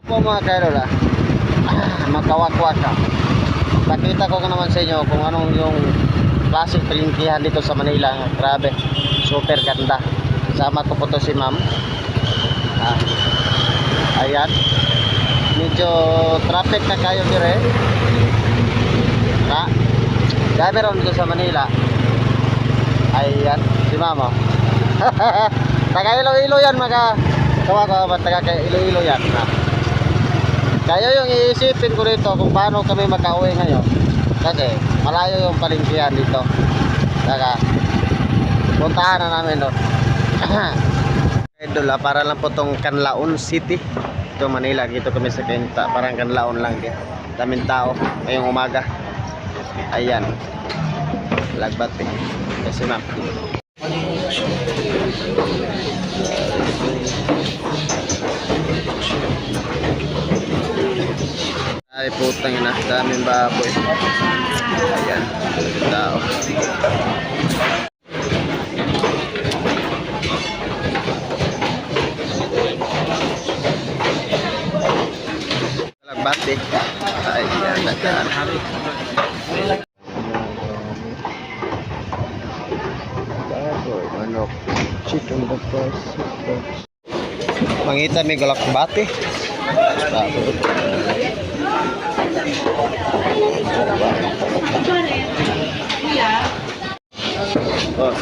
Po mga kailola, magkawakwak ka. Nakita ko naman sa inyo kung anong yung klaseng palengkehan dito sa Manila. Grabe, super ganda. Sama ko po to si ma'am. Ayan, medyo traffic na kayo dire. Dami ron dito sa Manila. Ayan, si mama. Taga Iloilo yan, taga Iloilo yan. Kaya yung iisipin ko rito kung paano kami makauwi ngayon. Kasi malayo yung palengkehan dito. Kaya puntahan na namin doon. Idol, para lang po tong Canlaon City. Ito Manila, dito kami sa Kenta. Parang Canlaon lang din. Daming tao ngayong umaga. Ayan, lagbat eh. Kasi ma'am, ay putang ina, daming baboy. Ayan, daming tao. Lagbat eh. Ayan, lagbat. Manok, chicken breakfast. Mangita may galak bate. Oh.